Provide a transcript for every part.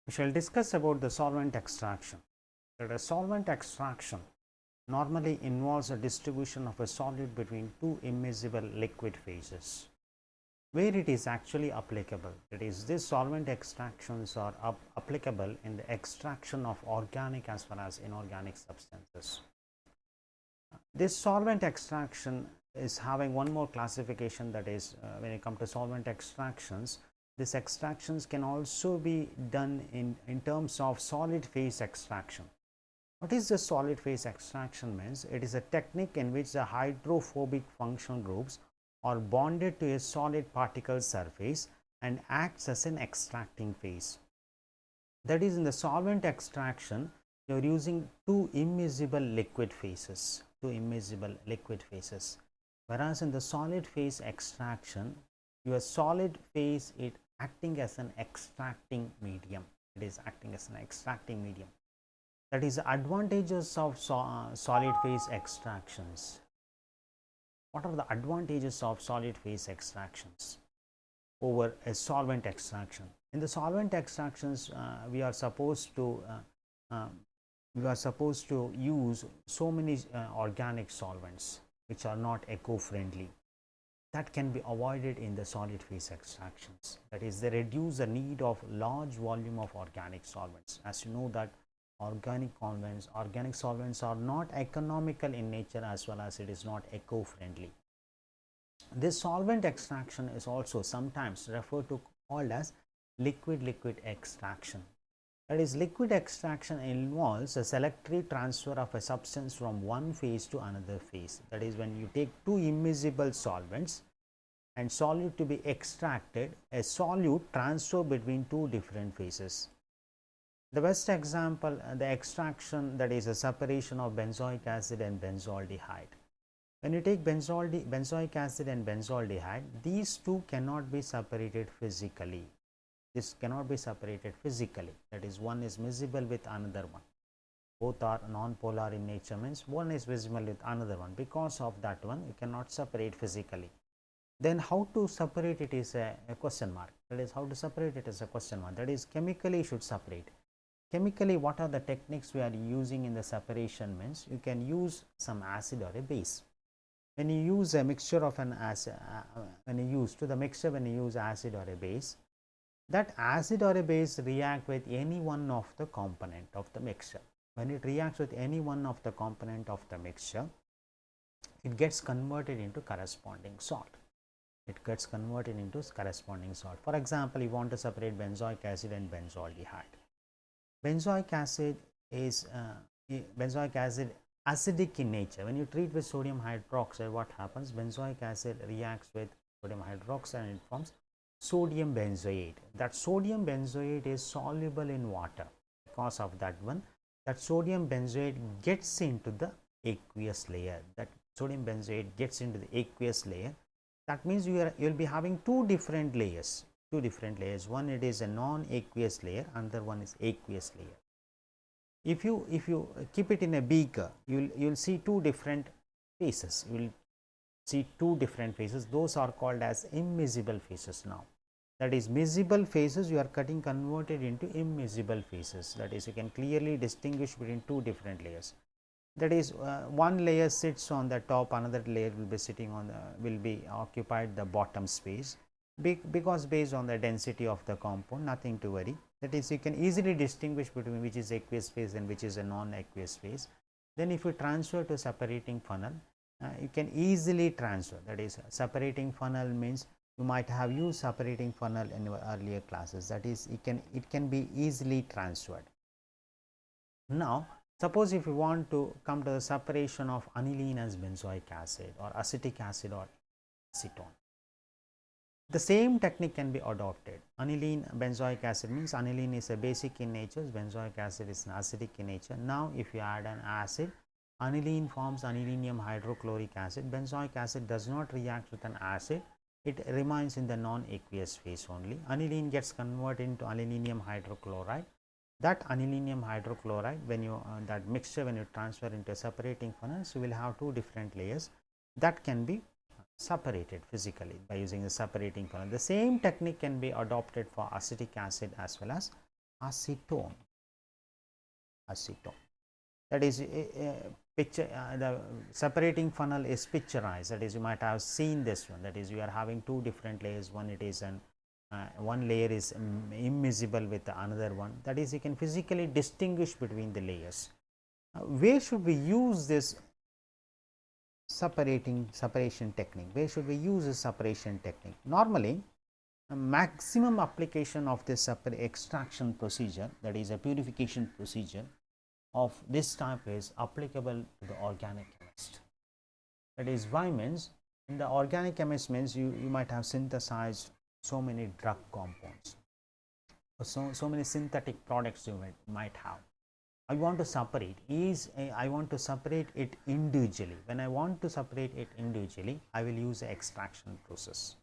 We shall discuss about the solvent extraction. That a solvent extraction normally involves a distribution of a solid between two immiscible liquid phases. Where it is actually applicable, that is, these solvent extractions are applicable in the extraction of organic as well as inorganic substances. This solvent extraction is having one more classification, that is, when it comes to solvent extractions, these extractions can also be done in terms of solid phase extraction. What is the solid phase extraction means? It is a technique in which the hydrophobic functional groups are bonded to a solid particle surface and acts as an extracting phase. That is, in the solvent extraction, you are using two immiscible liquid phases, whereas in the solid phase extraction, your solid phase is acting as an extracting medium. It is acting as an extracting medium. That is the advantages of solid phase extractions. What are the advantages of solid phase extractions over a solvent extraction? In the solvent extractions, we are supposed to use so many organic solvents which are not eco-friendly. That can be avoided in the solid phase extractions. That is, they reduce the need of large volume of organic solvents. As you know that organic solvents are not economical in nature as well as it is not eco-friendly. This solvent extraction is also sometimes referred to called as liquid extraction. That is, liquid extraction involves a selective transfer of a substance from one phase to another phase. That is, when you take two immiscible solvents and solute to be extracted, a solute transfer between two different phases. The best example, the extraction, that is a separation of benzoic acid and benzaldehyde. When you take benzoic acid and benzaldehyde, these two cannot be separated physically. This cannot be separated physically. That is, one is miscible with another one. Both are non-polar in nature, means one is visible with another one. Because of that one, you cannot separate physically. Then how to separate it is a question mark. That is, how to separate it is a question mark. That is, chemically you should separate. Chemically, what are the techniques we are using in the separation means? You can use some acid or a base. When you use a mixture of an acid, when you use acid or a base, that acid or a base react with any one of the component of the mixture. When it reacts with any one of the component of the mixture, it gets converted into corresponding salt. For example, you want to separate benzoic acid and benzaldehyde. Benzoic acid is acidic in nature. When you treat with sodium hydroxide, what happens? Benzoic acid reacts with sodium hydroxide and it forms sodium benzoate. That sodium benzoate is soluble in water. Because of that one, that sodium benzoate gets into the aqueous layer. That means you will be having two different layers. One, it is a non-aqueous layer, another one is aqueous layer. If you keep it in a beaker, you will see two different phases. Those are called as immiscible phases. Now, that is, miscible phases you are converted into immiscible phases. That is, you can clearly distinguish between two different layers. That is, one layer sits on the top, another layer will be occupied the bottom space, because based on the density of the compound, nothing to worry. That is, you can easily distinguish between which is aqueous phase and which is a non-aqueous phase. Then if you transfer to separating funnel, you can easily transfer. That is, separating funnel means you might have used separating funnel in your earlier classes. That is, it can be easily transferred. Now, suppose if you want to come to the separation of aniline as benzoic acid or acetic acid or acetone, the same technique can be adopted. Aniline benzoic acid means aniline is a basic in nature, benzoic acid is an acidic in nature. Now, if you add an acid, aniline forms anilinium hydrochloric acid. Benzoic acid does not react with an acid, it remains in the non-aqueous phase only. Aniline gets converted into aluminium hydrochloride. That anilinium hydrochloride, when you that mixture, when you transfer into a separating funnels, you will have two different layers that can be separated physically by using the separating funnel. The same technique can be adopted for acetic acid as well as acetone. Acetone. That is picture the separating funnel is picturized. That is, you might have seen this one. That is, you are having two different layers. One, it is an one layer is immiscible with the another one. That is, you can physically distinguish between the layers. Where should we use this separation technique? Where should we use this separation technique? Normally, a maximum application of this extraction procedure, that is a purification procedure of this type, is applicable to the organic chemist. That is, why means in the organic chemist means you might have synthesized so many drug compounds, or so many synthetic products you might have. I want to separate I want to separate it individually. When I want to separate it individually, I will use the extraction process.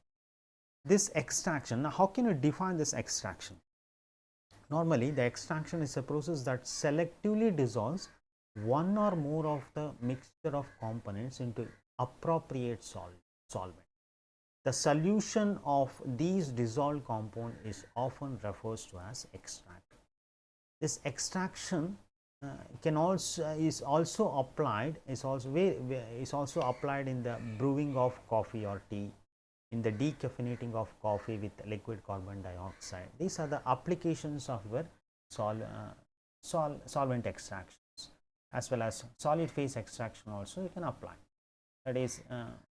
This extraction, now how can you define this extraction? Normally, the extraction is a process that selectively dissolves one or more of the mixture of components into appropriate solvent. The solution of these dissolved compound is often referred to as extract. This extraction is also applied in the brewing of coffee or tea, in the decaffeinating of coffee with liquid carbon dioxide. These are the applications of your solvent extractions, as well as solid phase extraction also you can apply. That is,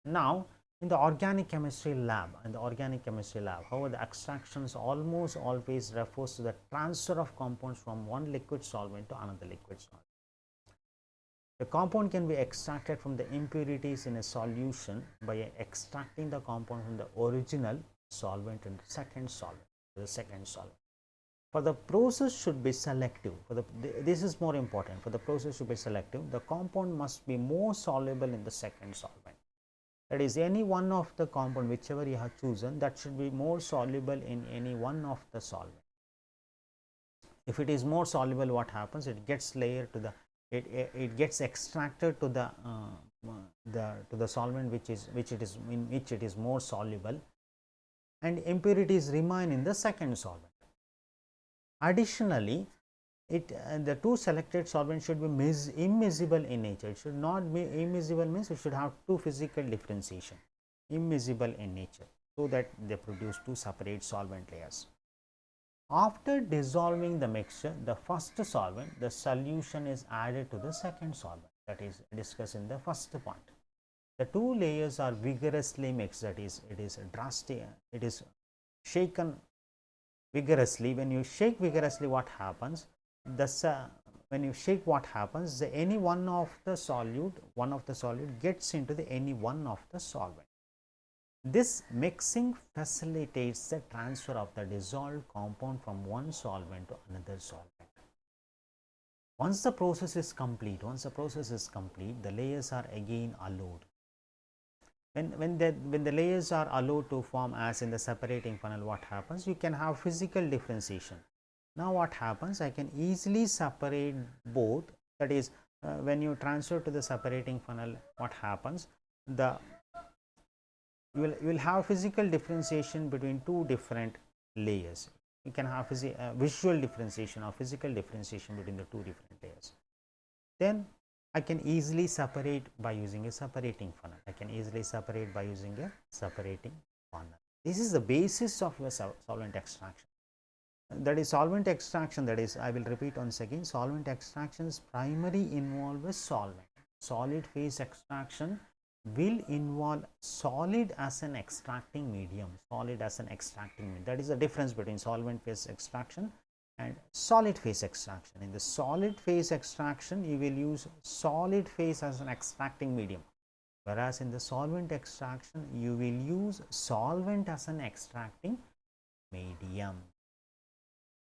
now in the organic chemistry lab, however, the extractions almost always refers to the transfer of compounds from one liquid solvent to another liquid solvent. The compound can be extracted from the impurities in a solution by extracting the compound from the original solvent and the second solvent. For the process should be selective. This is more important. For the process should be selective, the compound must be more soluble in the second solvent. That is, any one of the compound, whichever you have chosen, that should be more soluble in any one of the solvent. If it is more soluble, what happens? It gets layered to the it gets extracted to the solvent which it is more soluble, and impurities remain in the second solvent. Additionally, the two selected solvents should be immiscible in nature. It should not be immiscible, means it should have two physical differentiation, immiscible in nature, so that they produce two separate solvent layers. After dissolving the mixture, the first solvent, the solution is added to the second solvent, that is discussed in the first point. The two layers are vigorously mixed, that is, it is shaken vigorously. When you shake vigorously, what happens? When you shake, what happens? Any one of the solute gets into any one of the solvent. This mixing facilitates the transfer of the dissolved compound from one solvent to another solvent. Once the process is complete, the layers are again allowed. When the layers are allowed to form, as in the separating funnel, what happens? You can have physical differentiation. Now what happens? I can easily separate both. That is, when you transfer to the separating funnel, what happens? You will have physical differentiation between two different layers. You can have visual differentiation or physical differentiation between the two different layers. Then I can easily separate by using a separating funnel. This is the basis of your solvent extraction. That is, solvent extraction, that is, I will repeat once again, solvent extractions primarily involve a solvent. Solid phase extraction will involve solid as an extracting medium. That is the difference between solvent phase extraction and solid phase extraction. In the solid phase extraction, you will use solid phase as an extracting medium, whereas in the solvent extraction, you will use solvent as an extracting medium.